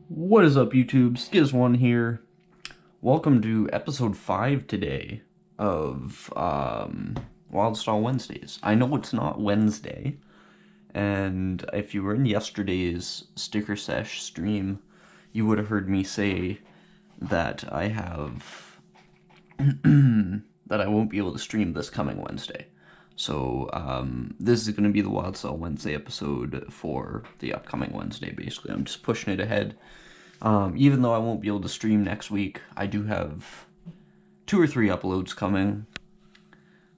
What is up, YouTube? Skiz1 here. Welcome to episode 5 today of Wildstyle Wednesdays. I know it's not Wednesday, and if you were in yesterday's Sticker Sesh stream, you would have heard me say that I have that I won't be able to stream this coming Wednesday. So this is going to be the Wildstyle Wednesday episode for the upcoming Wednesday. Basically, I'm just pushing it ahead. Even though I won't be able to stream next week, I do have 2 or 3 uploads coming.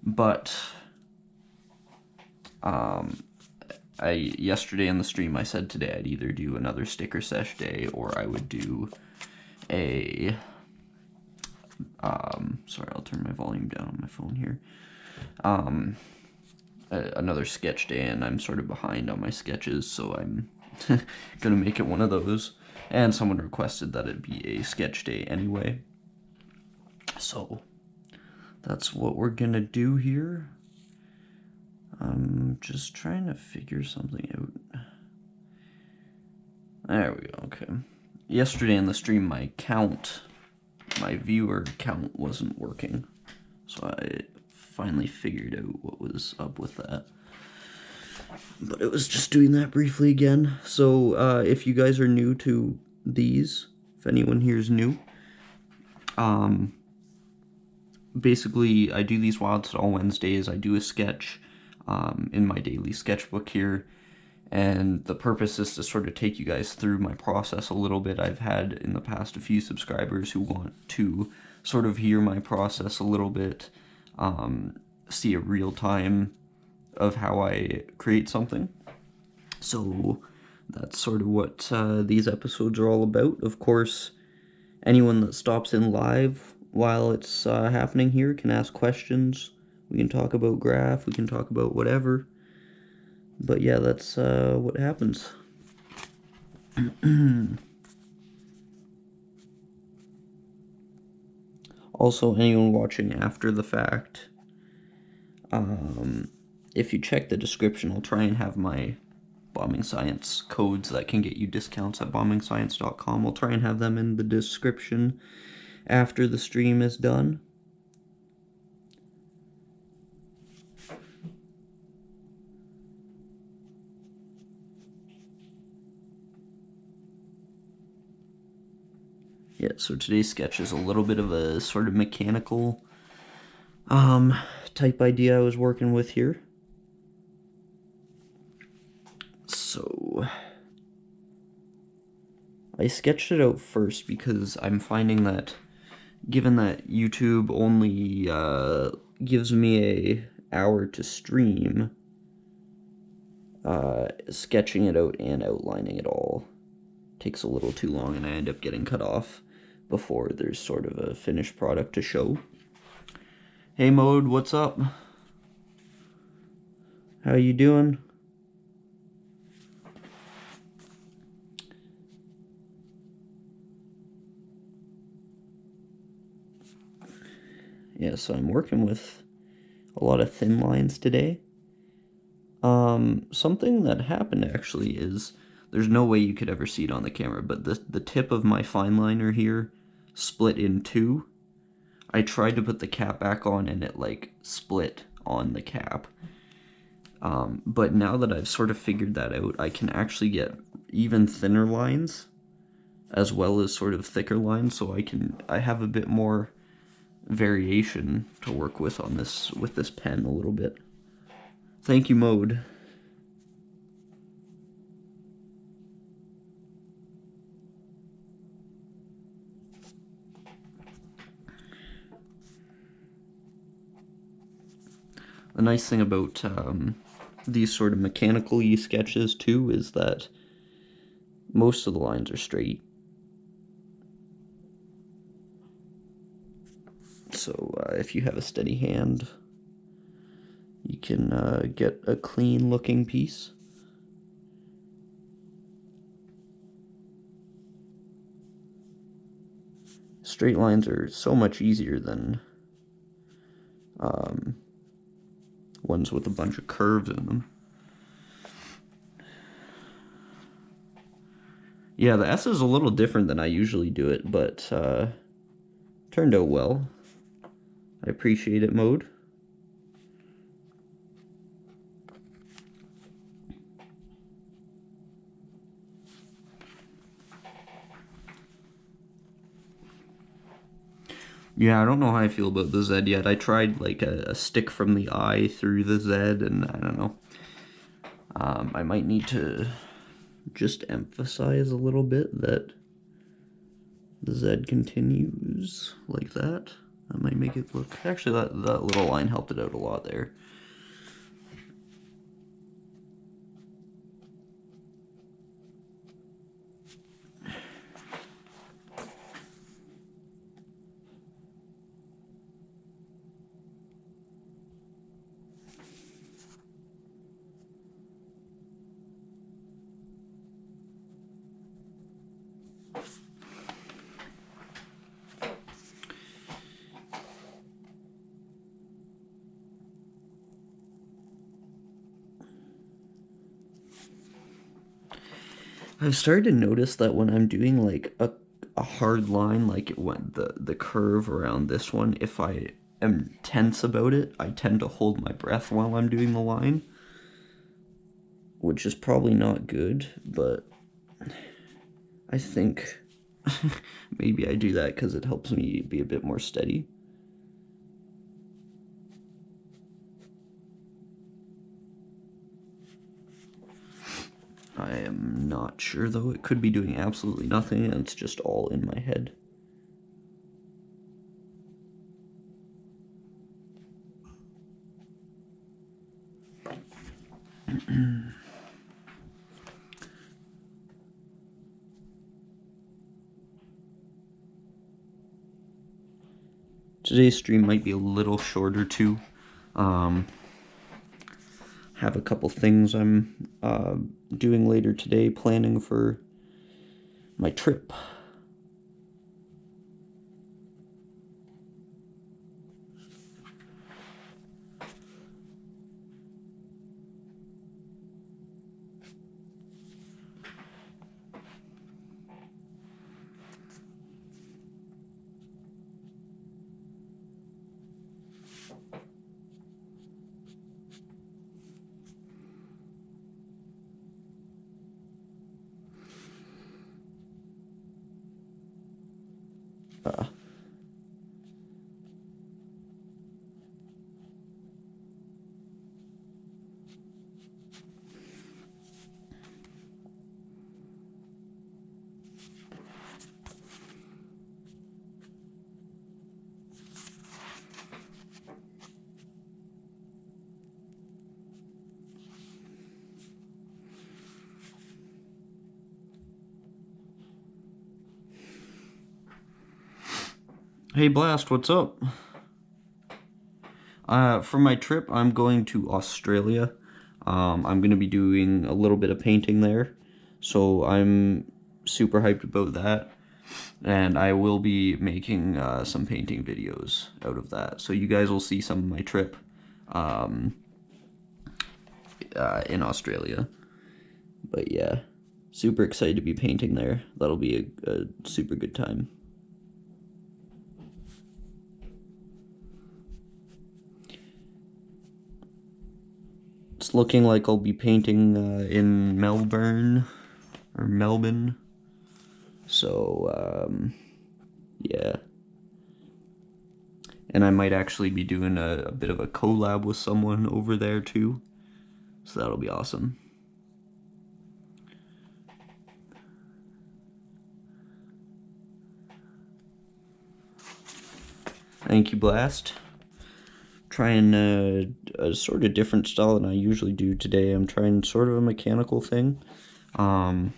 But yesterday in the stream I said today I'd either do another Sticker Sesh day or I would do a sorry, I'll turn my volume down on my phone here. Another sketch day, and I'm sort of behind on my sketches, so I'm gonna make it one of those. And someone requested that it be a sketch day anyway. So that's what we're gonna do here. I'm just trying to figure something out. There we go, okay. Yesterday in the stream, my viewer count wasn't working. So I finally figured out what was up with that. But it was just doing that briefly again. So if you guys are new to these, if anyone here is new, basically I do these Wildstyle Wednesdays. I do a sketch in my daily sketchbook here, and the purpose is to sort of take you guys through my process a little bit. I've had in the past a few subscribers who want to sort of hear my process a little bit, see a real time of how I create something. So that's sort of what these episodes are all about. Of course, anyone that stops in live while it's happening here can ask questions. We can talk about graph, we can talk about whatever. But yeah, that's what happens. Also, anyone watching after the fact, if you check the description, I'll try and have my Bombing Science codes that can get you discounts at bombingscience.com. I'll try and have them in the description after the stream is done. Yeah, so today's sketch is a little bit of a sort of mechanical type idea I was working with here. So I sketched it out first because I'm finding that given that YouTube only gives me an hour to stream, sketching it out and outlining it all takes a little too long, and I end up getting cut off before there's sort of a finished product to show. Hey Mode, what's up? How you doing? Yeah, so I'm working with a lot of thin lines today. Something that happened actually is, there's no way you could ever see it on the camera, but the tip of my fine liner here split in two. I tried to put the cap back on and it like split on the cap. But now that I've sort of figured that out, I can actually get even thinner lines as well as sort of thicker lines, so I have a bit more variation to work with on this pen a little bit. Thank you, Mode. The nice thing about these sort of mechanical-y sketches too is that most of the lines are straight. So if you have a steady hand, you can get a clean looking piece. Straight lines are so much easier than ones with a bunch of curves in them. Yeah, the S is a little different than I usually do it, but turned out well. I appreciate it, Mode. Yeah, I don't know how I feel about the Z yet. I tried like a stick from the eye through the Z, and I don't know. I might need to just emphasize a little bit that the Z continues like that. That might make it look... Actually, that little line helped it out a lot there. I've started to notice that when I'm doing like a hard line, like it went the curve around this one, if I am tense about it, I tend to hold my breath while I'm doing the line, which is probably not good, but I think maybe I do that because it helps me be a bit more steady. I am not sure though. It could be doing absolutely nothing and it's just all in my head. Today's stream might be a little shorter too. Have a couple things I'm doing later today, planning for my trip. Hey Blast, what's up? For my trip, I'm going to Australia. I'm going to be doing a little bit of painting there, so I'm super hyped about that. And I will be making some painting videos out of that. So you guys will see some of my trip in Australia. But yeah, super excited to be painting there. That'll be a super good time. It's looking like I'll be painting in Melbourne or Melbourne. So, yeah. And I might actually be doing a bit of a collab with someone over there too. So that'll be awesome. Thank you, Blast. Trying a sort of different style than I usually do today. I'm trying sort of a mechanical thing. Saying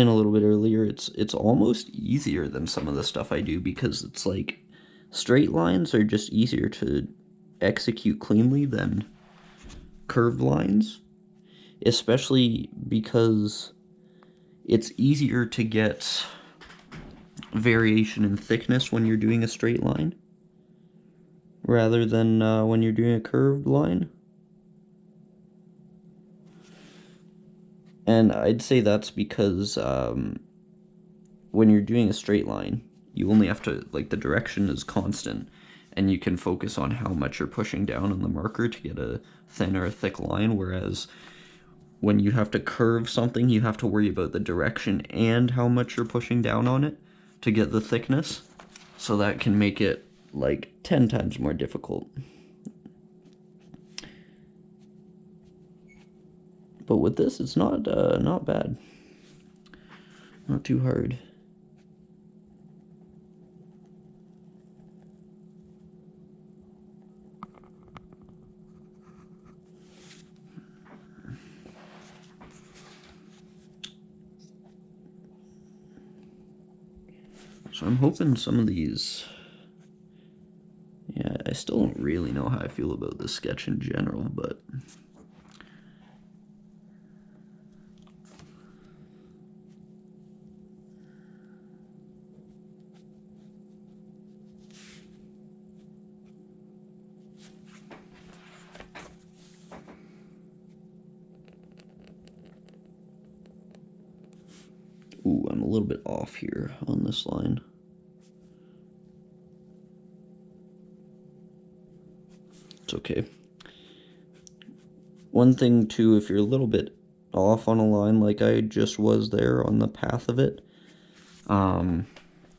a little bit earlier, it's almost easier than some of the stuff I do because it's like straight lines are just easier to execute cleanly than curved lines, especially because it's easier to get variation in thickness when you're doing a straight line rather than when you're doing a curved line. And I'd say that's because when you're doing a straight line, you only have to, like, the direction is constant, and you can focus on how much you're pushing down on the marker to get a thin or a thick line, whereas when you have to curve something, you have to worry about the direction and how much you're pushing down on it to get the thickness. So that can make it like 10 times more difficult. But with this, it's not bad. Not too hard. So I'm hoping some of these... Yeah, I still don't really know how I feel about this sketch in general, but... Ooh, I'm a little bit off here on this line. It's okay. One thing too, if you're a little bit off on a line like I just was there on the path of it,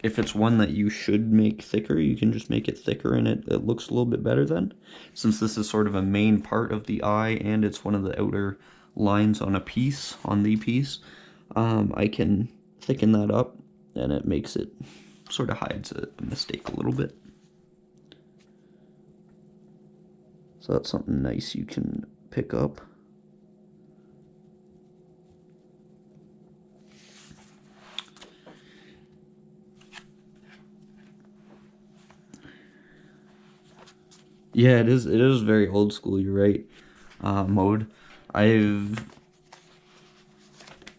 if it's one that you should make thicker, you can just make it thicker and it looks a little bit better then. Since this is sort of a main part of the eye and it's one of the outer lines on the piece, I can thicken that up and it makes it, sort of hides a mistake a little bit. So that's something nice you can pick up. Yeah, it is very old school, you're right. Mode.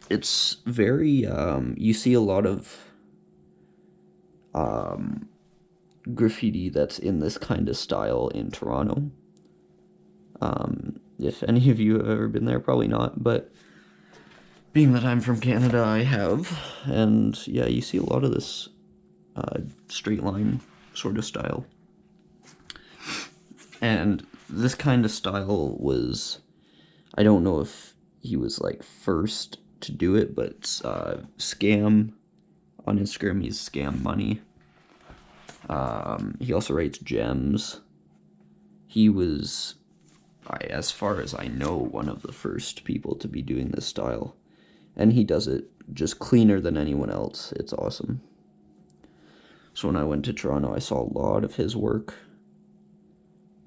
It's very, you see a lot of graffiti that's in this kind of style in Toronto. If any of you have ever been there, probably not, but being that I'm from Canada, I have. And yeah, you see a lot of this straight line sort of style. And this kind of style was, I don't know if he was like first to do it, but Scam on Instagram, he's Scam Money. He also writes Gems. He was, as far as I know, one of the first people to be doing this style. And he does it just cleaner than anyone else. It's awesome. So when I went to Toronto, I saw a lot of his work.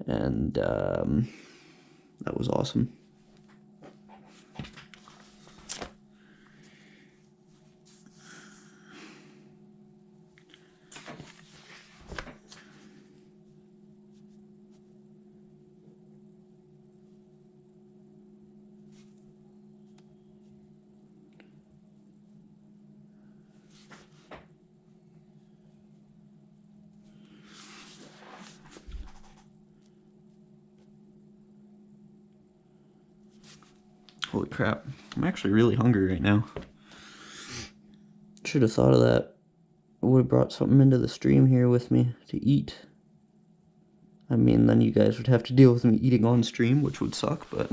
And that was awesome. Holy crap. I'm actually really hungry right now. Should have thought of that. I would have brought something into the stream here with me to eat. I mean, then you guys would have to deal with me eating on stream, which would suck, but...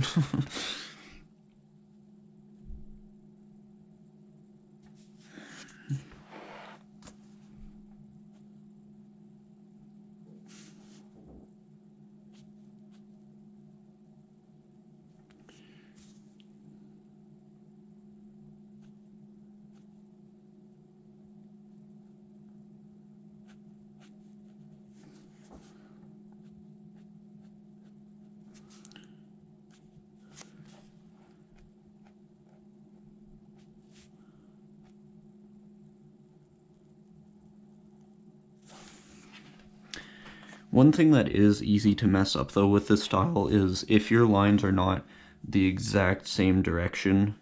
One thing that is easy to mess up though with this style is if your lines are not the exact same direction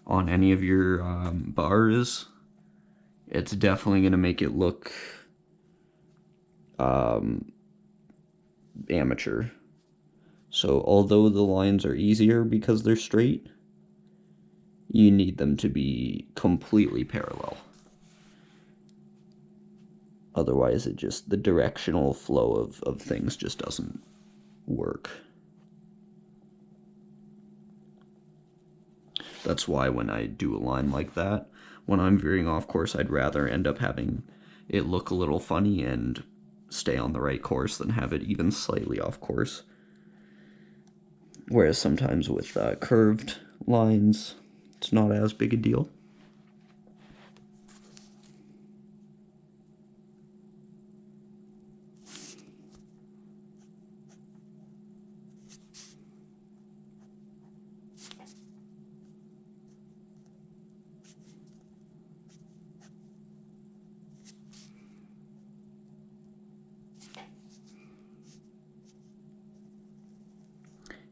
on any of your bars, it's definitely going to make it look amateur. So although the lines are easier because they're straight, you need them to be completely parallel. Otherwise, the directional flow of things just doesn't work. That's why when I do a line like that, when I'm veering off course, I'd rather end up having it look a little funny and stay on the right course than have it even slightly off course. Whereas sometimes with curved lines, it's not as big a deal.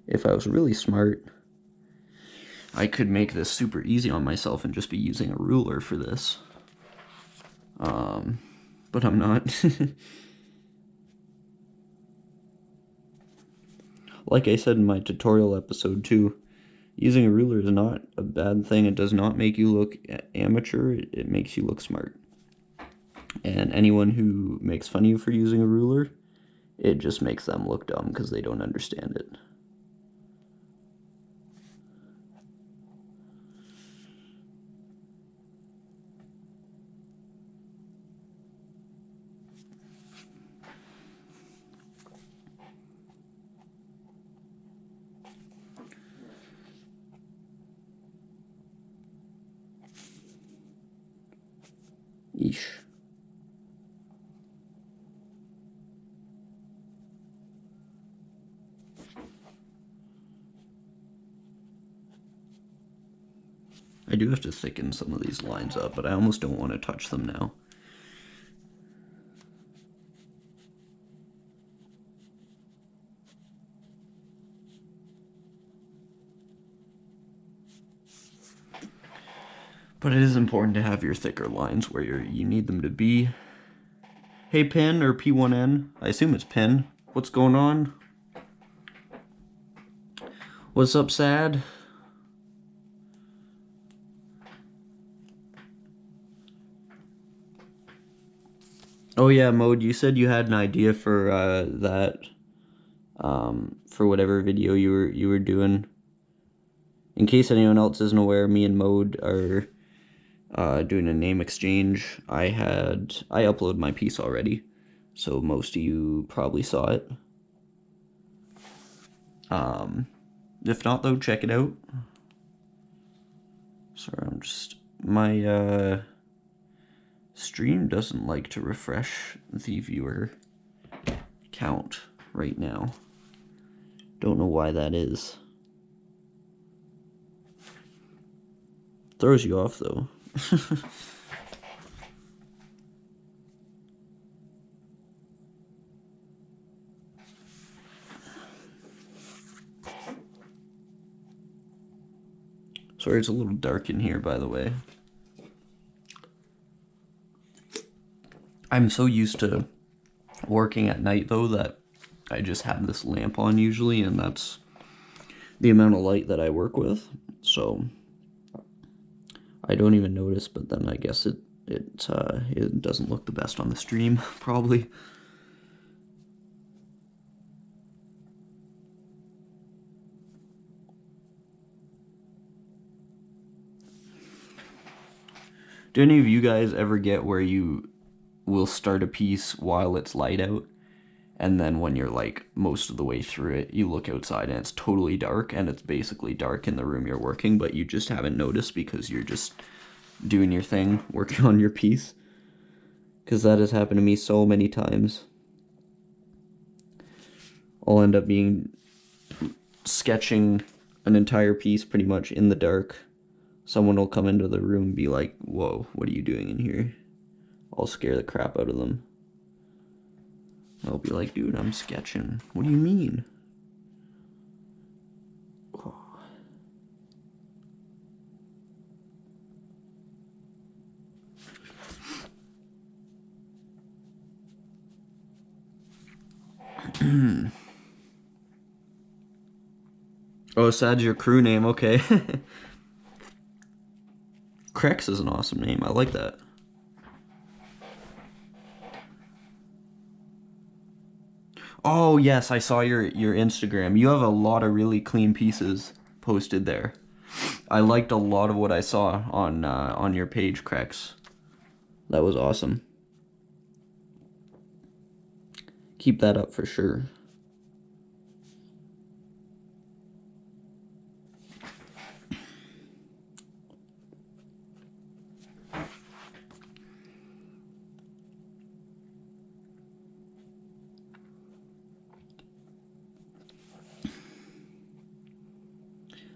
If I was really smart, I could make this super easy on myself and just be using a ruler for this. But I'm not. Like I said in my tutorial episode too, using a ruler is not a bad thing. It does not make you look amateur, it makes you look smart. And anyone who makes fun of you for using a ruler, it just makes them look dumb because they don't understand it. Eesh. I do have to thicken some of these lines up, but I almost don't want to touch them now. But it is important to have your thicker lines where you need them to be. Hey Pin, or P1N, I assume it's Pin. What's going on? What's up, Sad? Oh yeah, Mode, you said you had an idea for that, for whatever video you were doing. In case anyone else isn't aware, me and Mode are doing a name exchange. I uploaded my piece already, so most of you probably saw it. If not though, check it out. Sorry, my stream doesn't like to refresh the viewer count right now. Don't know why that is. Throws you off though. Sorry, it's a little dark in here, by the way. I'm so used to working at night though that I just have this lamp on usually, and that's the amount of light that I work with. So I don't even notice, but then I guess it doesn't look the best on the stream, probably. Do any of you guys ever get where you will start a piece while it's light out, and then when you're like most of the way through it, you look outside and it's totally dark, and it's basically dark in the room you're working, but you just haven't noticed because you're just doing your thing, working on your piece? Because that has happened to me so many times. I'll end up sketching an entire piece pretty much in the dark. Someone will come into the room and be like, "Whoa, what are you doing in here?" I'll scare the crap out of them. I'll be like, "Dude, I'm sketching. What do you mean?" Oh, Sad's your crew name, okay. Crex is an awesome name. I like that. Oh yes, I saw your Instagram. You have a lot of really clean pieces posted there. I liked a lot of what I saw on your page, Crex. That was awesome. Keep that up for sure.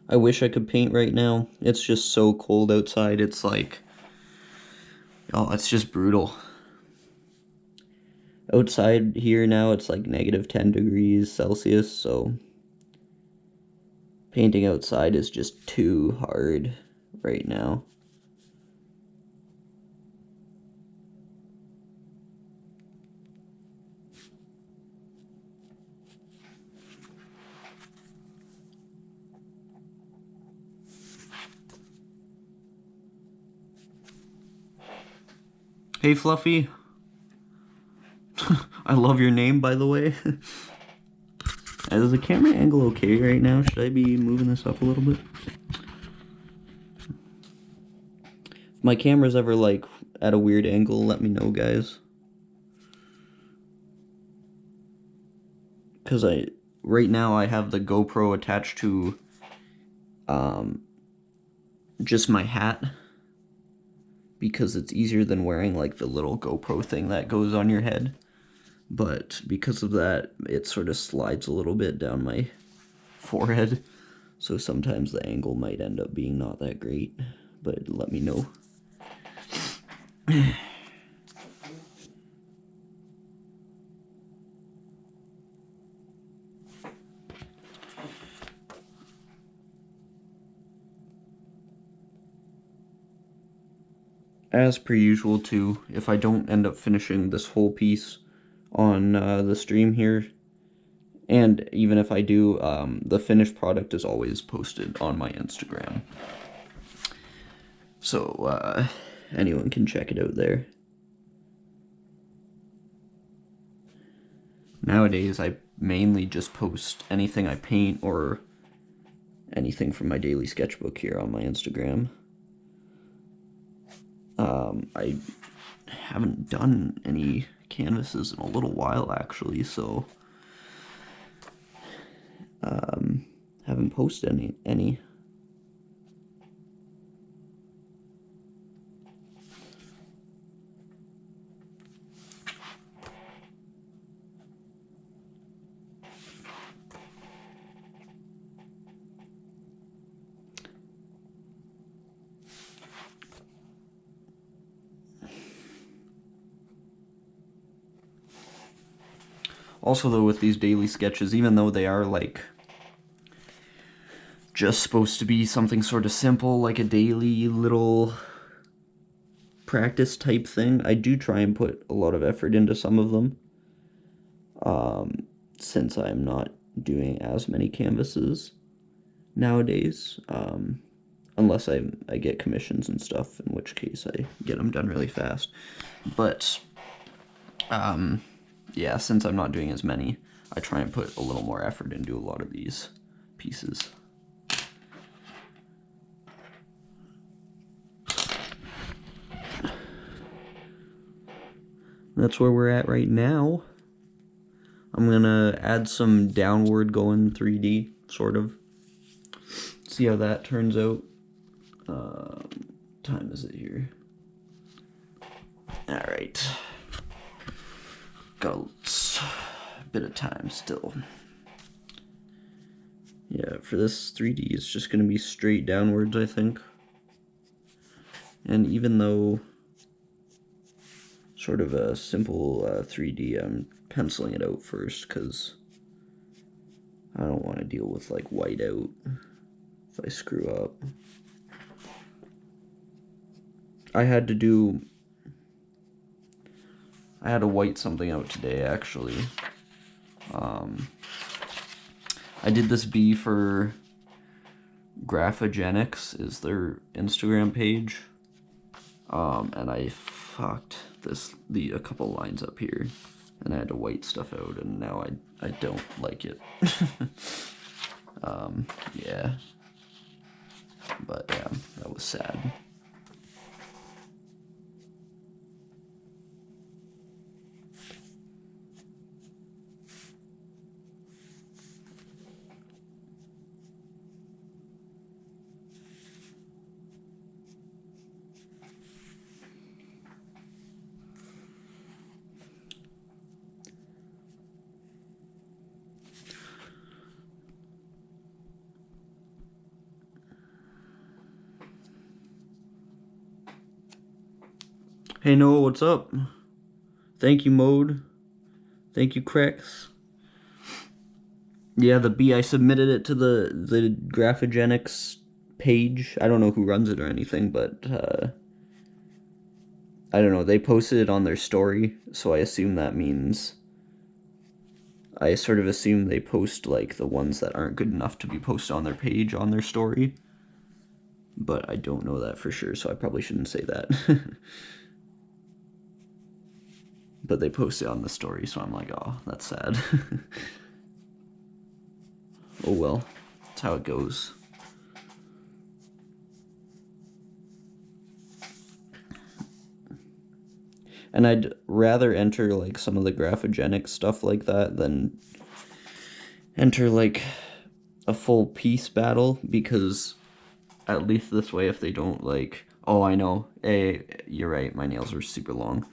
I wish I could paint right now. It's just so cold outside. It's like, oh, it's just brutal. Outside here now, it's like -10 degrees Celsius, so painting outside is just too hard right now. Hey, Fluffy. I love your name, by the way. Is the camera angle okay right now? Should I be moving this up a little bit? If my camera's ever, like, at a weird angle, let me know, guys. Because right now I have the GoPro attached to, just my hat. Because it's easier than wearing, like, the little GoPro thing that goes on your head. But because of that, it sort of slides a little bit down my forehead. So sometimes the angle might end up being not that great. But let me know. As per usual too, if I don't end up finishing this whole piece on the stream here, and even if I do, the finished product is always posted on my Instagram. So anyone can check it out there. Nowadays, I mainly just post anything I paint or anything from my daily sketchbook here on my Instagram. I haven't done any canvases in a little while, actually, so haven't posted any. Also, though, with these daily sketches, even though they are, like, just supposed to be something sort of simple, like a daily little practice type thing, I do try and put a lot of effort into some of them. Since I'm not doing as many canvases nowadays, unless I get commissions and stuff, in which case I get them done really fast. But, yeah, since I'm not doing as many, I try and put a little more effort into a lot of these pieces. That's where we're at right now. I'm gonna add some downward going 3D, sort of. See how that turns out. Time is it here? Alright. Got a bit of time still. Yeah, for this 3D, it's just gonna be straight downwards, I think. And even though sort of a simple 3D, I'm penciling it out first because I don't want to deal with like whiteout if I screw up. I had to white something out today, actually. I did this bee for Graphogenics, is their Instagram page. And I fucked a couple lines up here, and I had to white stuff out, and now I don't like it. Yeah. But yeah, that was sad. Hey Noah, what's up? Thank you, Mode. Thank you, Crex. Yeah, the B, I submitted it to the Graphogenics page. I don't know who runs it or anything, but I don't know. They posted it on their story, so I assume that means... I sort of assume they post, like, the ones that aren't good enough to be posted on their page on their story. But I don't know that for sure, so I probably shouldn't say that. But they posted on the story, so I'm like, oh, that's sad. Oh well, that's how it goes. And I'd rather enter, like, some of the graphogenic stuff like that than enter, like, a full piece battle, because at least this way, if they don't, like... Oh, I know. Hey, you're right, my nails are super long.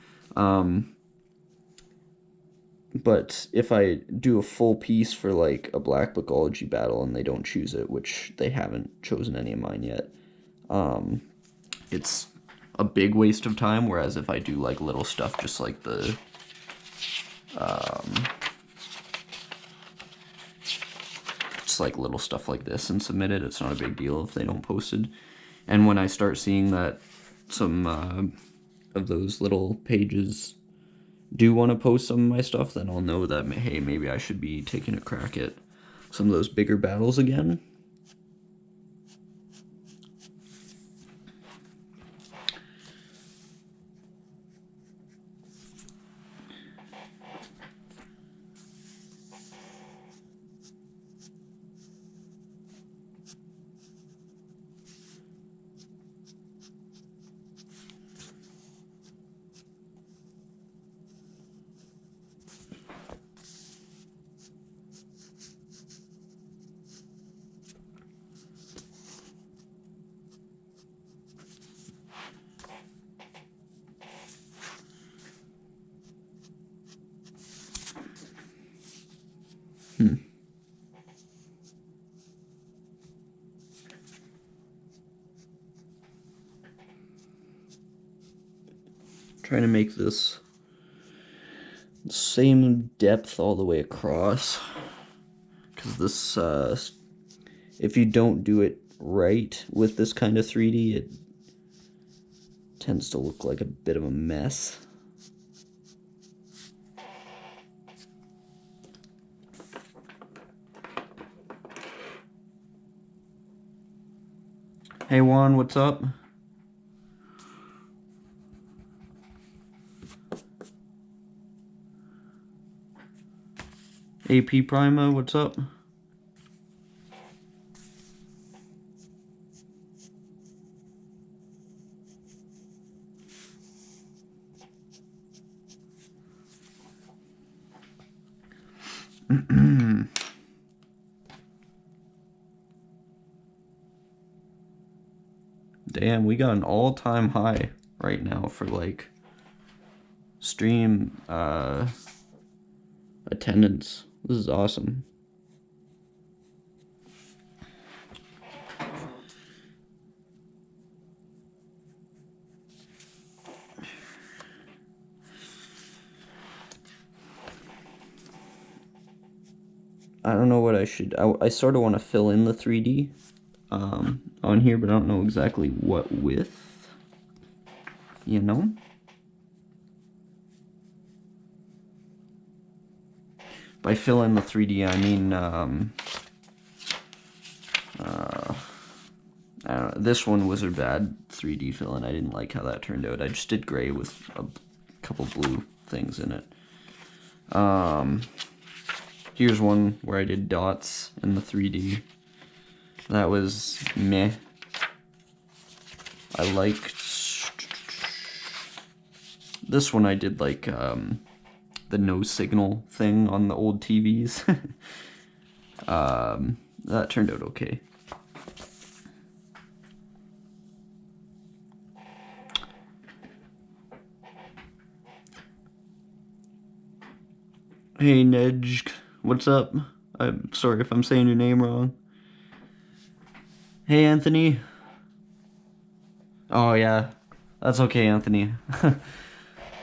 But if I do a full piece for, like, a black bookology battle and they don't choose it, which they haven't chosen any of mine yet, it's a big waste of time, whereas if I do, like, little stuff just like the... just like little stuff like this and submit it, it's not a big deal if they don't post it. And when I start seeing that some of those little pages do want to post some of my stuff, then I'll know that, hey, maybe I should be taking a crack at some of those bigger battles again. Trying to make this same depth all the way across, because this, if you don't do it right with this kind of 3D, it tends to look like a bit of a mess. Hey Juan, what's up? AP Prima, what's up? Damn, we got an all-time high right now for, like, stream attendance. This is awesome. I don't know what I should... I sort of want to fill in the 3D on here, but I don't know exactly what with, you know? By fill in the 3D, I mean, I don't know, this one, Wizard Bad 3D fill, and I didn't like how that turned out. I just did gray with a couple blue things in it. Here's one where I did dots in the 3D. That was meh. I liked this one. I did like the no signal thing on the old TVs. That turned out okay. Hey Nedge, what's up? I'm sorry if I'm saying your name wrong. Hey Anthony. Oh yeah, that's okay, Anthony.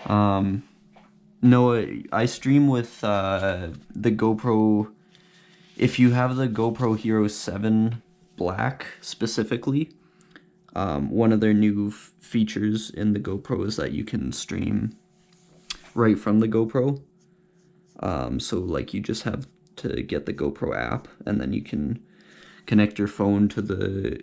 No, I stream with the GoPro. If you have the GoPro Hero 7 Black specifically, one of their new features in the GoPro is that you can stream right from the GoPro. So like you just have to get the GoPro app, and then you can connect your phone to the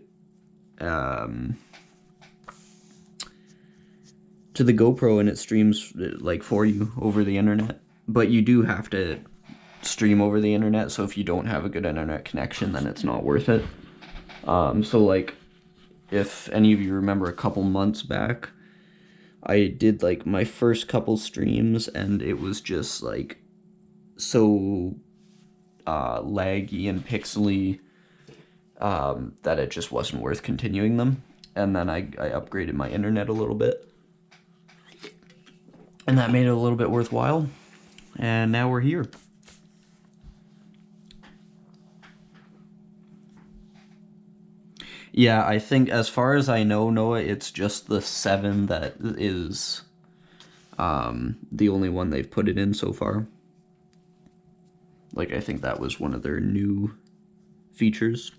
GoPro, and it streams like for you over the internet. But you do have to stream over the internet, so if you don't have a good internet connection, then it's not worth it. So like, if any of you remember a couple months back, I did like my first couple streams, and it was just like so laggy and pixely that it just wasn't worth continuing them. And then I upgraded my internet a little bit, and that made it a little bit worthwhile, and now we're here. Yeah, I think as far as I know, Noah, it's just the 7 that is the only one they've put it in so far. Like, I think that was one of their new features.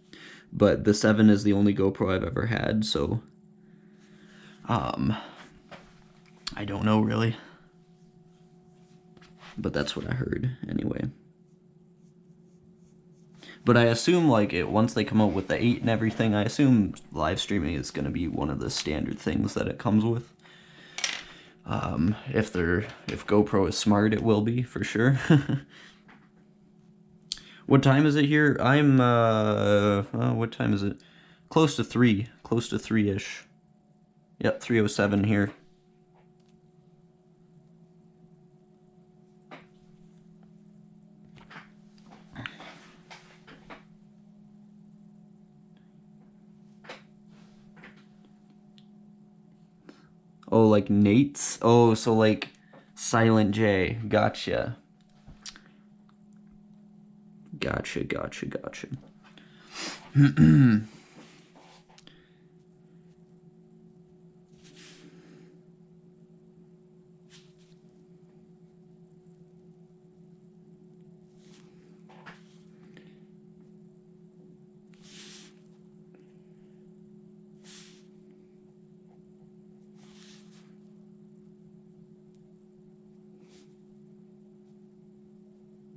But the 7 is the only GoPro I've ever had, so I don't know really. But that's what I heard anyway. But I assume like once they come out with the 8 and everything, I assume live streaming is going to be one of the standard things that it comes with. If GoPro is smart, it will be for sure. What time is it here? I'm what time is it? Close to 3-ish. Yep, 3:07 here. Oh, like Nate's? Oh, so like Silent J. Gotcha. Gotcha.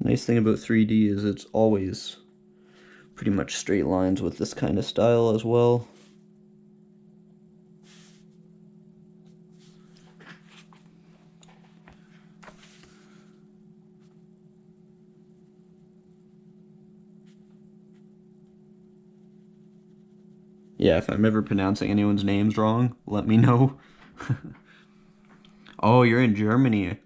Nice thing about 3D is it's always pretty much straight lines with this kind of style as well. Yeah, if I'm ever pronouncing anyone's names wrong, let me know. Oh, you're in Germany.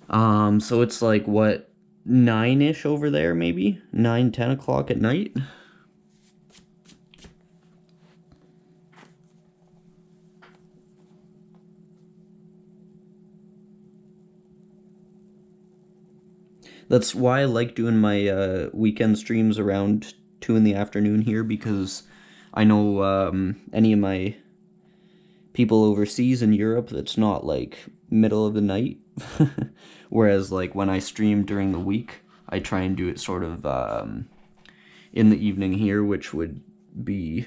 So it's like, what, 9-ish over there, maybe? 9-10 o'clock at night? That's why I like doing my weekend streams around 2 in the afternoon here, because I know any of my people overseas in Europe, that's not like middle of the night. Whereas like when I stream during the week, I try and do it sort of in the evening here, which would be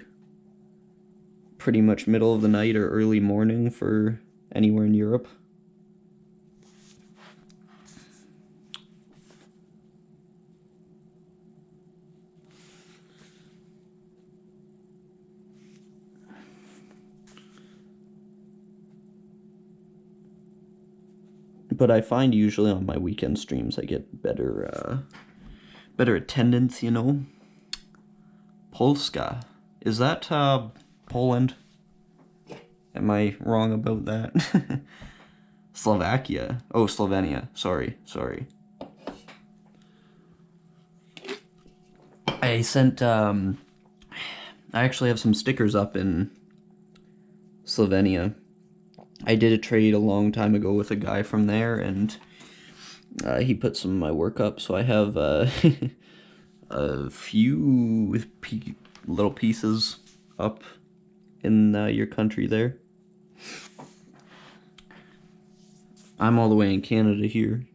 pretty much middle of the night or early morning for anywhere in Europe. But I find usually on my weekend streams I get better attendance, you know. Polska. Is that Poland? Am I wrong about that? Slovakia. Oh, Slovenia. Sorry. I sent, I actually have some stickers up in Slovenia. I did a trade a long time ago with a guy from there, and he put some of my work up, so I have a few little pieces up in your country there. I'm all the way in Canada here.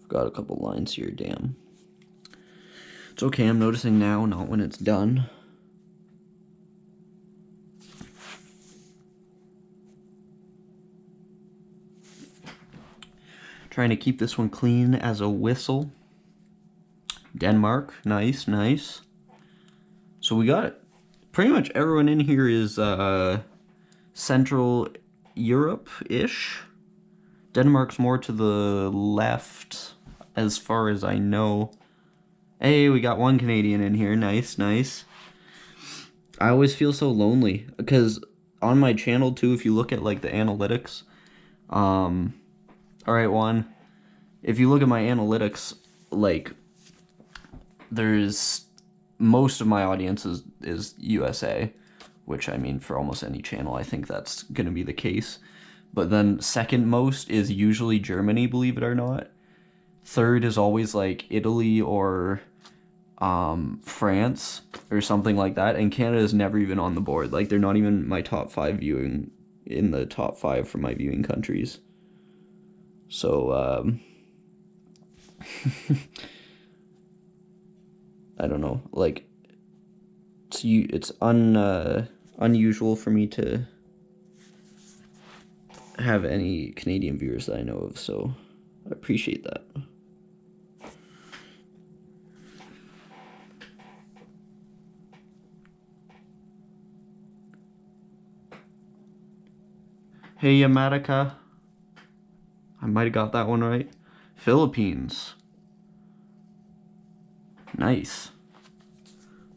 Got a couple lines here, damn. It's okay, I'm noticing now, not when it's done. Trying to keep this one clean as a whistle. Denmark, nice. So we got pretty much everyone in here is Central Europe-ish. Denmark's more to the left, as far as I know. Hey, we got one Canadian in here, nice. I always feel so lonely, because on my channel too, if you look at like the analytics, alright, Juan, if you look at my analytics, like, there's, most of my audience is USA, which, I mean, for almost any channel, I think that's gonna be the case. But then second most is usually Germany, believe it or not. Third is always like Italy or France or something like that, and Canada's never even on the board. Like, they're not even my top 5 viewing, in the top 5 for my viewing countries. So I don't know, like, it's unusual for me to have any Canadian viewers that I know of, so I appreciate that. Hey, America. I might have got that one right. Philippines. Nice.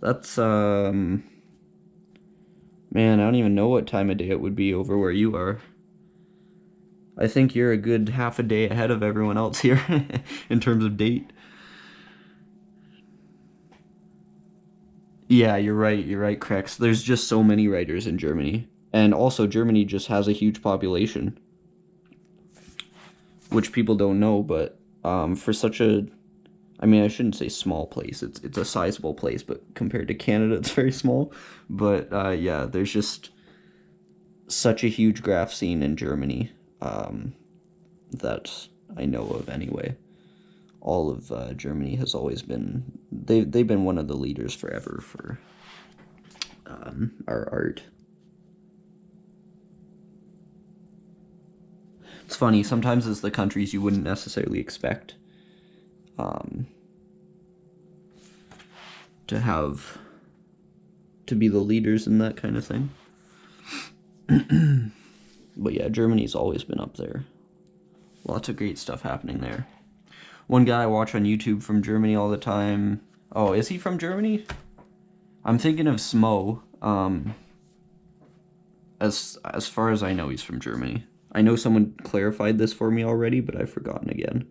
That's, man, I don't even know what time of day it would be over where you are. I think you're a good half a day ahead of everyone else here in terms of date. Yeah, you're right, Krex. There's just so many writers in Germany. And also, Germany just has a huge population, which people don't know, but for such a, I mean, I shouldn't say small place. It's a sizable place, but compared to Canada, it's very small. But yeah, there's just such a huge graph scene in Germany that I know of anyway. All of Germany has always been, they've been one of the leaders forever for our art. It's funny, sometimes it's the countries you wouldn't necessarily expect to be the leaders in that kind of thing. But yeah, Germany's always been up there. Lots of great stuff happening there. One guy I watch on YouTube from Germany all the time. Oh, is he from Germany? I'm thinking of Smo. As far as I know, he's from Germany. I know someone clarified this for me already, but I've forgotten again.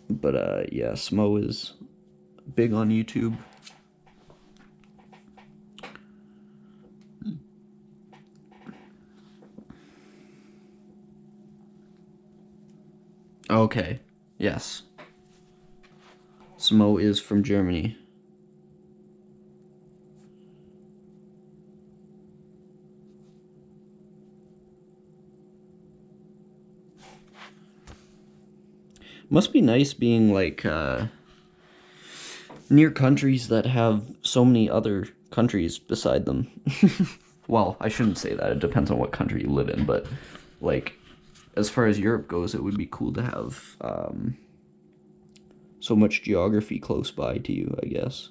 But yeah, Smo is big on YouTube. Okay, yes. Smo is from Germany. Must be nice being, like, near countries that have so many other countries beside them. Well, I shouldn't say that. It depends on what country you live in, but, like, as far as Europe goes, it would be cool to have so much geography close by to you, I guess.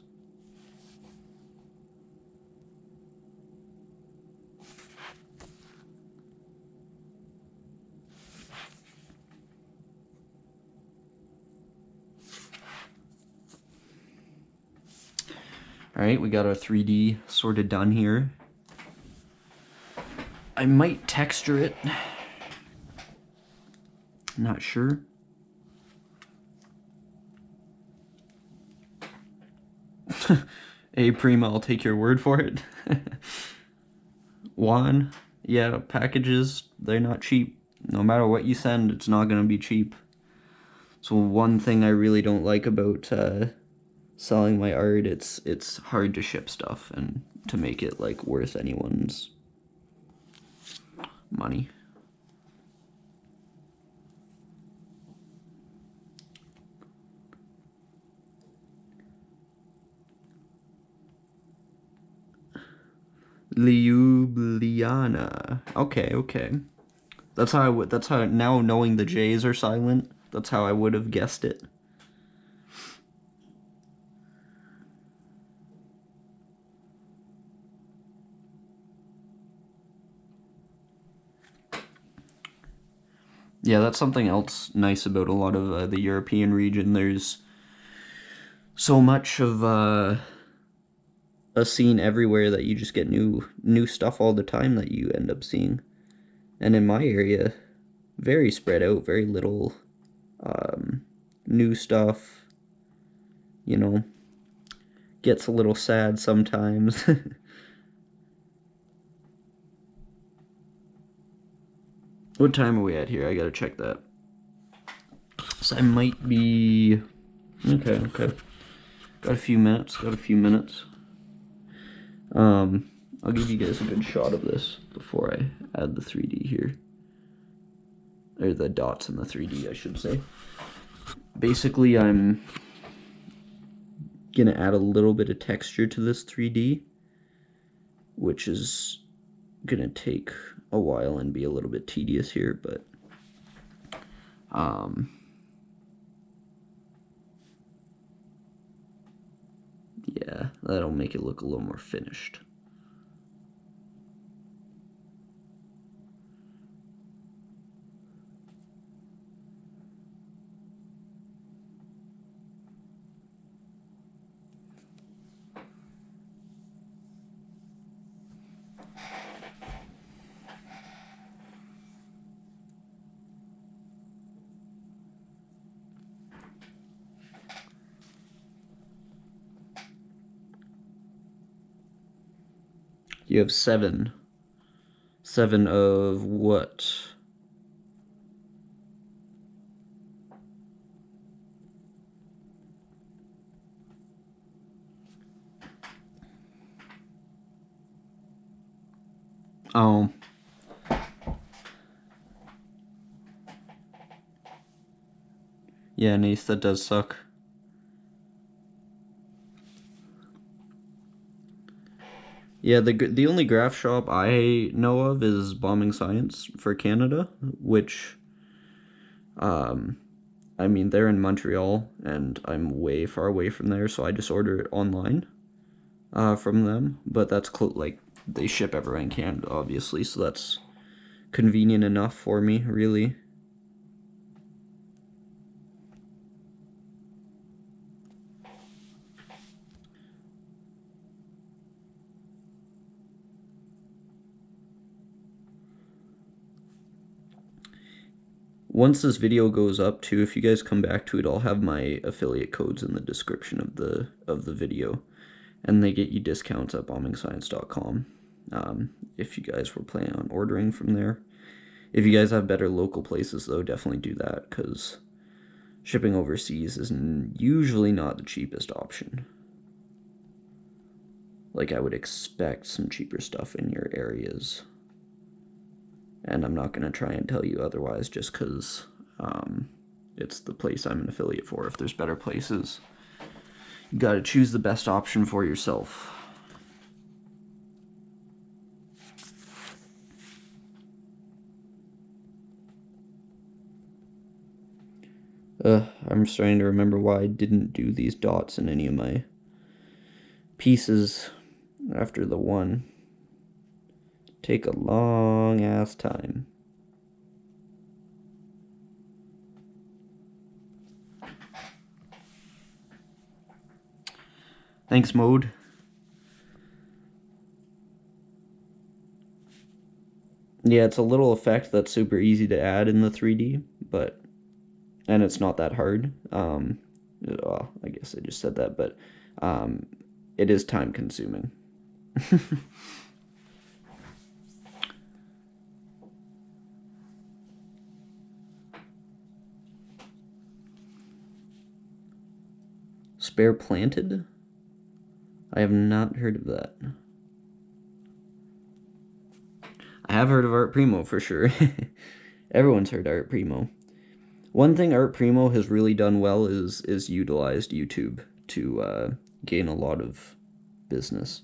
Alright, we got our 3D sort of done here. I might texture it. Not sure. Hey Prima, I'll take your word for it. Juan, yeah, packages, they're not cheap. No matter what you send, it's not gonna be cheap. So one thing I really don't like about selling my art, it's hard to ship stuff and to make it like worth anyone's money. Ljubljana. Okay. That's how now knowing the J's are silent, that's how I would have guessed it. Yeah, that's something else nice about a lot of the European region. There's so much of a scene everywhere that you just get new stuff all the time that you end up seeing. And in my area, very spread out, very little new stuff. You know, gets a little sad sometimes. What time are we at here? I gotta check that. So I might be... Okay. Got a few minutes. I'll give you guys a good shot of this before I add the 3D here. Or the dots in the 3D, I should say. Basically, I'm gonna add a little bit of texture to this 3D, which is gonna take a while and be a little bit tedious here, but yeah, that'll make it look a little more finished. You have 7. 7 of what? Oh. Yeah, Nace, that does suck. Yeah, the only graph shop I know of is Bombing Science for Canada, which, I mean, they're in Montreal, and I'm way far away from there, so I just order it online, from them, but that's like, they ship everywhere in Canada, obviously, so that's convenient enough for me, really. Once this video goes up too, if you guys come back to it, I'll have my affiliate codes in the description of the video, and they get you discounts at bombingscience.com if you guys were planning on ordering from there. If you guys have better local places though, definitely do that, because shipping overseas is usually not the cheapest option. Like, I would expect some cheaper stuff in your areas. And I'm not going to try and tell you otherwise just because it's the place I'm an affiliate for. If there's better places, you got to choose the best option for yourself. I'm starting to remember why I didn't do these dots in any of my pieces after the one. Take a long ass time. Thanks, Mode. Yeah, it's a little effect that's super easy to add in the 3D, and it's not that hard. Well, I guess I just said that, but it is time consuming. Spare planted? I have not heard of that. I have heard of Art Primo for sure. Everyone's heard Art Primo. One thing Art Primo has really done well is utilized YouTube to gain a lot of business.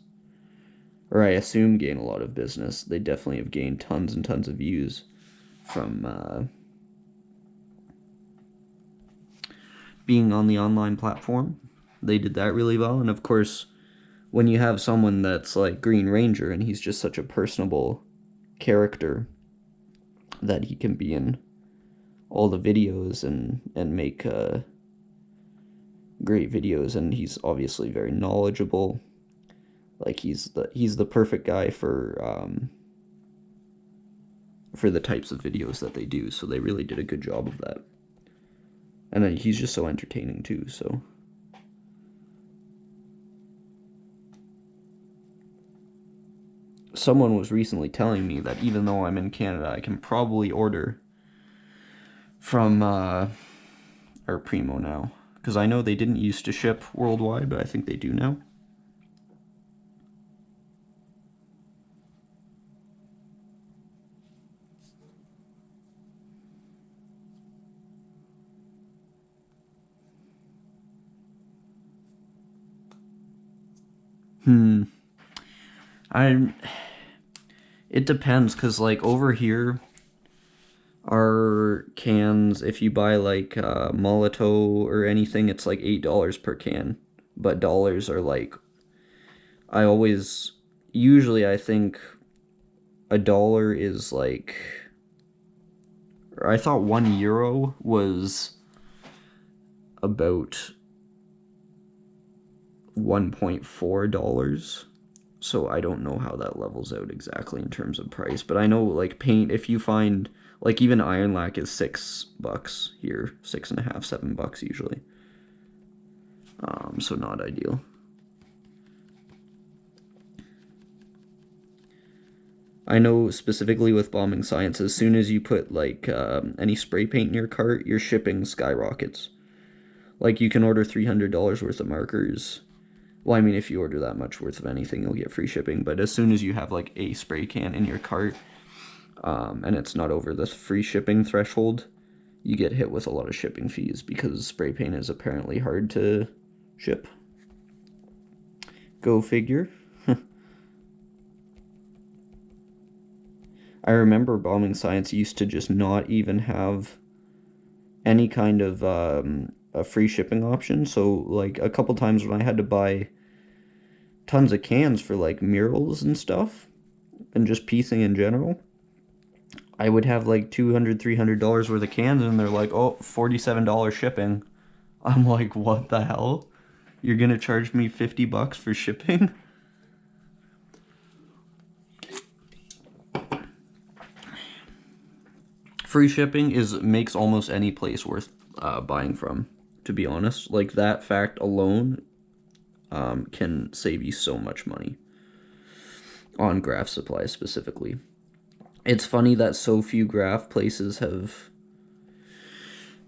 Or I assume gain a lot of business. They definitely have gained tons and tons of views from being on the online platform. They did that really well, and of course, when you have someone that's like Green Ranger and he's just such a personable character that he can be in all the videos and make great videos, and he's obviously very knowledgeable. Like he's the perfect guy for the types of videos that they do. So they really did a good job of that. And then he's just so entertaining too. So someone was recently telling me that even though I'm in Canada, I can probably order from Art Primo now, because I know they didn't used to ship worldwide, but I think they do now. It depends, because like over here, our cans, if you buy like Molotov or anything, it's like $8 per can. But dollars are like, usually I think a dollar is like, or I thought €1 was about $1.4. So I don't know how that levels out exactly in terms of price, but I know like paint, if you find like even iron lac is $6 here, $6.50, $7 usually. So not ideal. I know specifically with Bombing Science, as soon as you put like any spray paint in your cart, your shipping skyrockets. Like you can order $300 worth of markers. Well, I mean, if you order that much worth of anything, you'll get free shipping. But as soon as you have like a spray can in your cart, and it's not over the free shipping threshold, you get hit with a lot of shipping fees because spray paint is apparently hard to ship. Go figure. I remember Bombing Science used to just not even have any kind of a free shipping option. So like a couple times when I had to buy tons of cans for like murals and stuff and just piecing in general, I would have like $200, $300 worth of cans and they're like, oh, $47 shipping. I'm like, what the hell? You're gonna charge me $50 for shipping? Free shipping makes almost any place worth buying from, to be honest. Like that fact alone can save you so much money on graph supplies specifically. It's funny that so few graph places have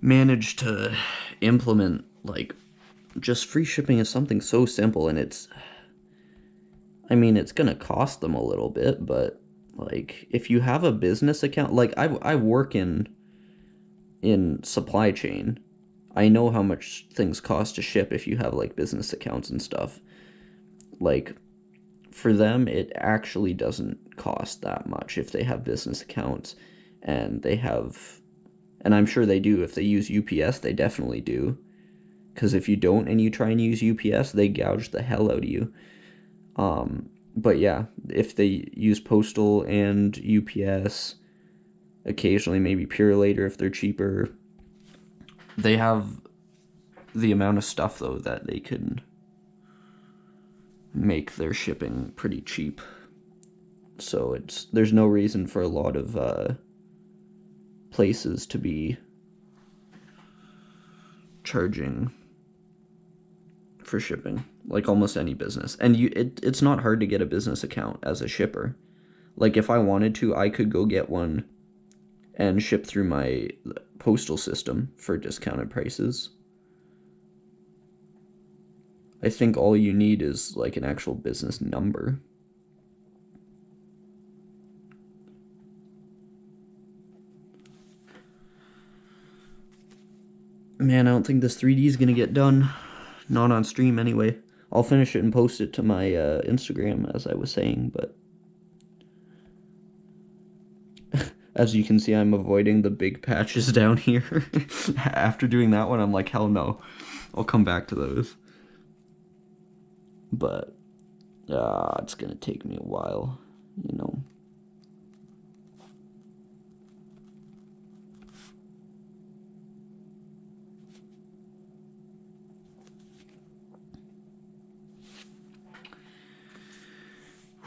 managed to implement like just free shipping is something so simple, and it's gonna cost them a little bit, but like if you have a business account, like I work in supply chain, I know how much things cost to ship if you have like business accounts and stuff. Like for them, it actually doesn't cost that much if they have business accounts and And I'm sure they do. If they use UPS, they definitely do. Because if you don't and you try and use UPS, they gouge the hell out of you. But yeah, if they use Postal and UPS, occasionally maybe Purelator if they're cheaper, they have the amount of stuff, though, that they can make their shipping pretty cheap. So there's no reason for a lot of places to be charging for shipping, like almost any business. And it's not hard to get a business account as a shipper. Like if I wanted to, I could go get one and ship through my postal system for discounted prices. I think all you need is like an actual business number. Man, I don't think this 3D is gonna get done. Not on stream anyway. I'll finish it and post it to my Instagram, as I was saying, but as you can see, I'm avoiding the big patches down here. After doing that one, I'm like, hell no. I'll come back to those. But it's gonna take me a while, you know.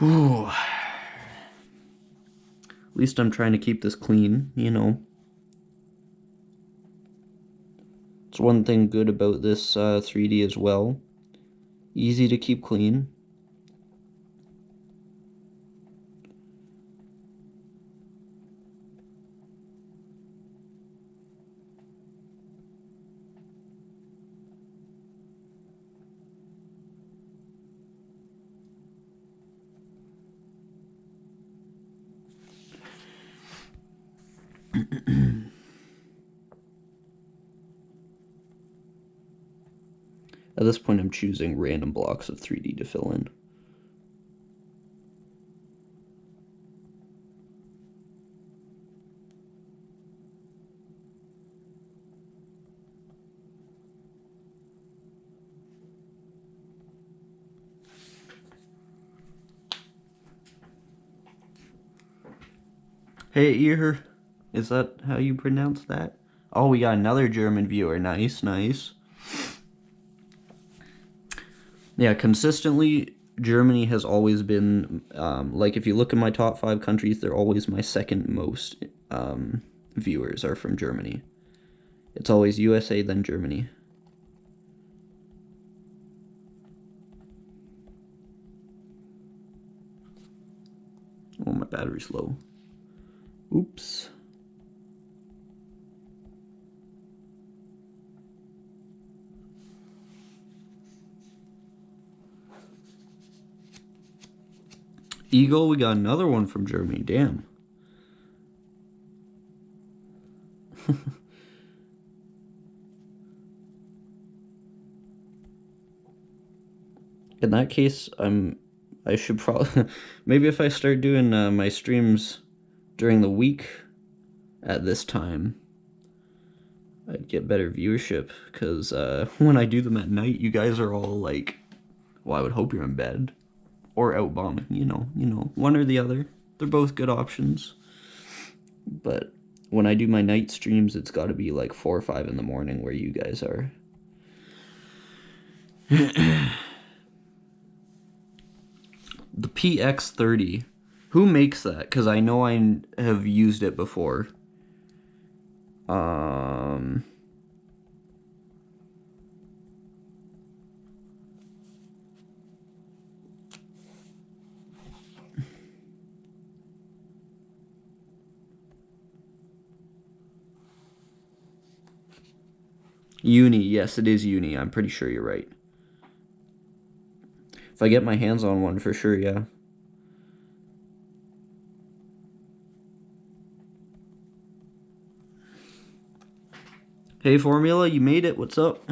Ooh. At least I'm trying to keep this clean, you know. It's one thing good about this 3D as well. Easy to keep clean. At this point, I'm choosing random blocks of 3D to fill in. Hey, Ear, is that how you pronounce that? Oh, we got another German viewer. Nice, nice. Yeah, consistently, Germany has always been, like, if you look at my top 5 countries, they're always my second most viewers are from Germany. It's always USA, then Germany. Oh, my battery's low. Oops. Eagle, we got another one from Germany. Damn. In that case, I should probably maybe if I start doing my streams during the week at this time, I'd get better viewership, because when I do them at night, you guys are all like, well, I would hope you're in bed or out bombing, you know, one or the other. They're both good options. But when I do my night streams, it's got to be like 4 or 5 in the morning where you guys are. The PX30. Who makes that? Because I know I have used it before. Uni, yes, it is Uni. I'm pretty sure you're right. If I get my hands on one, for sure, yeah. Hey, Formula, you made it. What's up?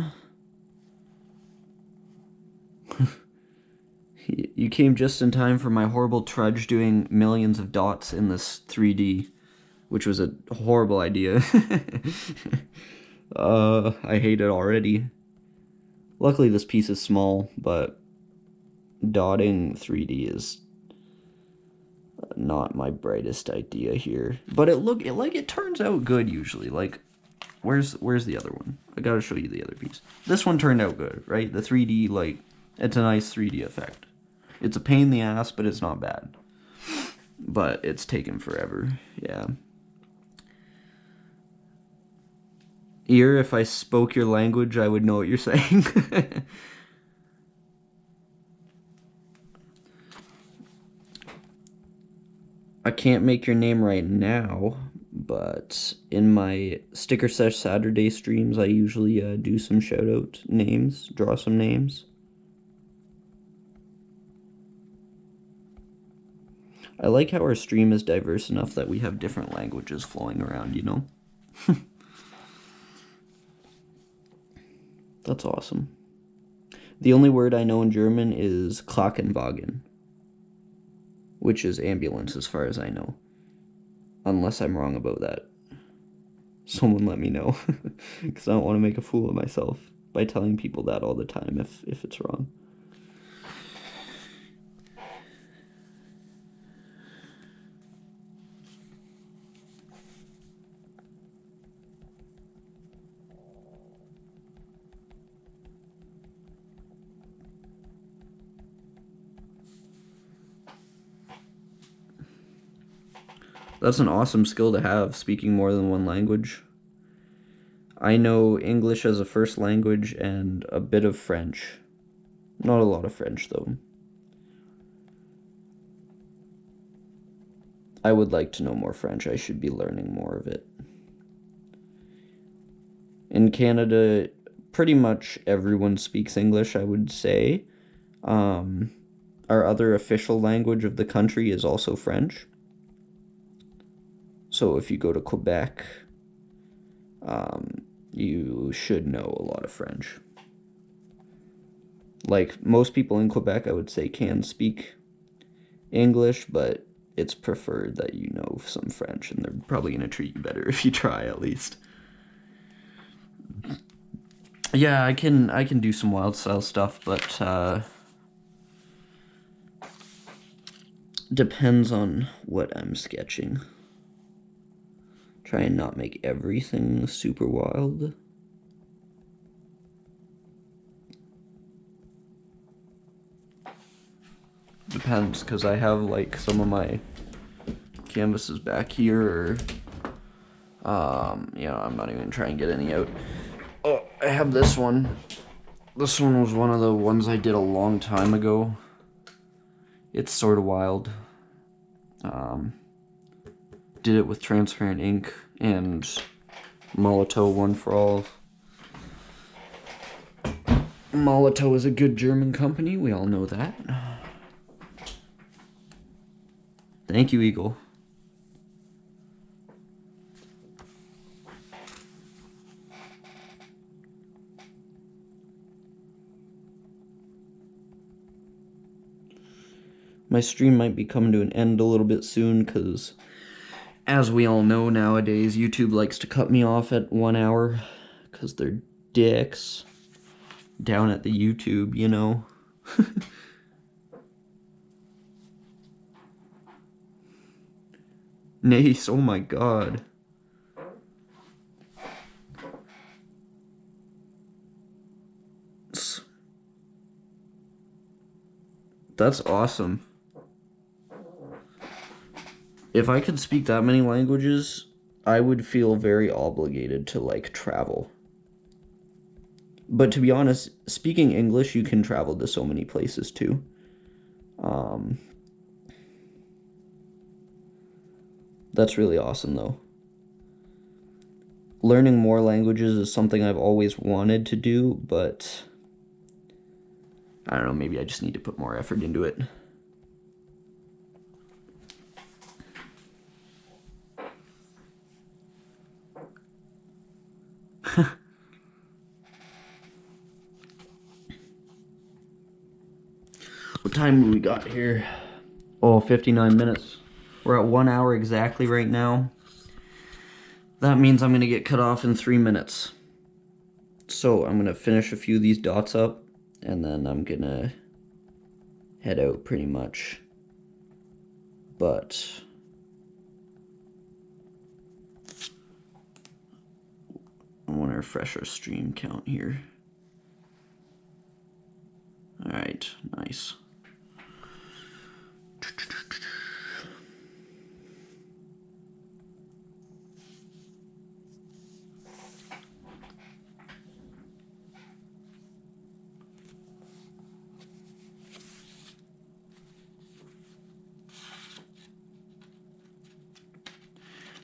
You came just in time for my horrible trudge doing millions of dots in this 3D. which was a horrible idea. I hate it already. Luckily this piece is small, but dotting 3D is not my brightest idea here. But it turns out good usually. Like, where's the other one? I gotta show you the other piece. This one turned out good, right? The 3D, like, it's a nice 3D effect. It's a pain in the ass, but it's not bad. But it's taken forever, yeah. Ear, if I spoke your language, I would know what you're saying. I can't make your name right now, but in my Sticker Sesh Saturday streams, I usually do some shout-out names, draw some names. I like how our stream is diverse enough that we have different languages flowing around, you know? That's awesome. The only word I know in German is Krankenwagen, which is ambulance as far as I know. Unless I'm wrong about that. Someone let me know, because I don't want to make a fool of myself by telling people that all the time if it's wrong. That's an awesome skill to have, speaking more than one language. I know English as a first language and a bit of French. Not a lot of French, though. I would like to know more French. I should be learning more of it. In Canada, pretty much everyone speaks English, I would say. Our other official language of the country is also French. So if you go to Quebec, you should know a lot of French. Like, most people in Quebec, I would say, can speak English, but it's preferred that you know some French, and they're probably going to treat you better if you try, at least. Yeah, I can do some Wildstyle stuff, but depends on what I'm sketching. Try and not make everything super wild. Depends, because I have like some of my canvases back here, or you know, I'm not even gonna try and get any out. Oh, I have this one. This one was one of the ones I did a long time ago. It's sort of wild. Did it with transparent ink and Molotow One for All. Molotow is a good German company, we all know that. Thank you, Eagle. My stream might be coming to an end a little bit soon, because as we all know nowadays, YouTube likes to cut me off at 1 hour, because they're dicks. Down at the YouTube, you know. Nace, oh my god. That's awesome. If I could speak that many languages, I would feel very obligated to, like, travel. But to be honest, speaking English, you can travel to so many places, too. That's really awesome, though. Learning more languages is something I've always wanted to do, but I don't know, maybe I just need to put more effort into it. What time do we got here? Oh, 59 minutes. We're at 1 hour exactly right now. that means I'm gonna get cut off in 3 minutes. So I'm gonna finish a few of these dots up, and then I'm gonna head out pretty much. But I want to refresh our stream count here. Alright, nice.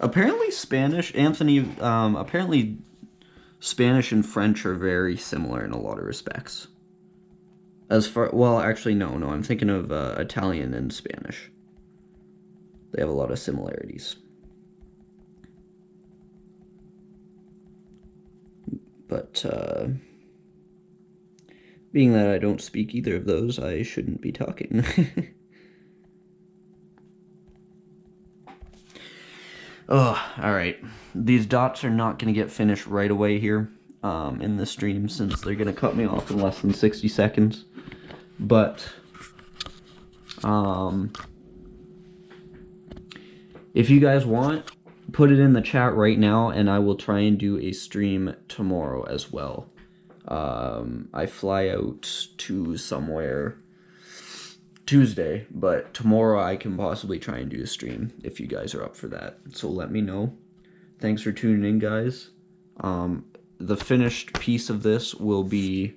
Apparently Spanish, Anthony, apparently Spanish and French are very similar in a lot of respects. As far, well, actually, no, I'm thinking of Italian and Spanish. They have a lot of similarities. But, being that I don't speak either of those, I shouldn't be talking. Oh, alright. These dots are not going to get finished right away here in the stream, since they're going to cut me off in less than 60 seconds. But, if you guys want, put it in the chat right now, and I will try and do a stream tomorrow as well. I fly out to somewhere Tuesday, but tomorrow I can possibly try and do a stream if you guys are up for that. So let me know. Thanks for tuning in, guys. The finished piece of this will be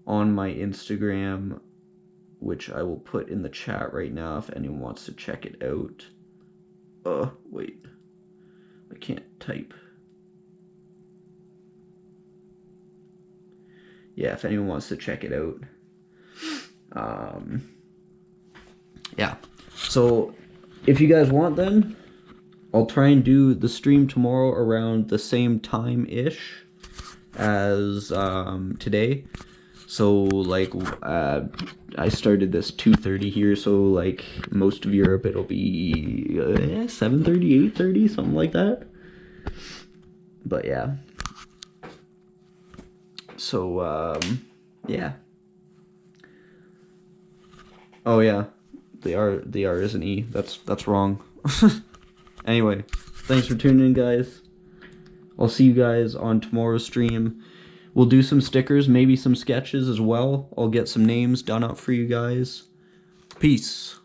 on my Instagram, which I will put in the chat right now if anyone wants to check it out. Wait. I can't type. Yeah, if anyone wants to check it out. Yeah. So, if you guys want, then I'll try and do the stream tomorrow around the same time-ish as today. So, like, I started this 2:30 here, so, like, most of Europe, it'll be 7:30, 8:30, something like that. But, yeah. So, yeah. Oh, yeah. The R is an E. That's wrong. Anyway, thanks for tuning in, guys. I'll see you guys on tomorrow's stream. We'll do some stickers, maybe some sketches as well. I'll get some names done up for you guys. Peace.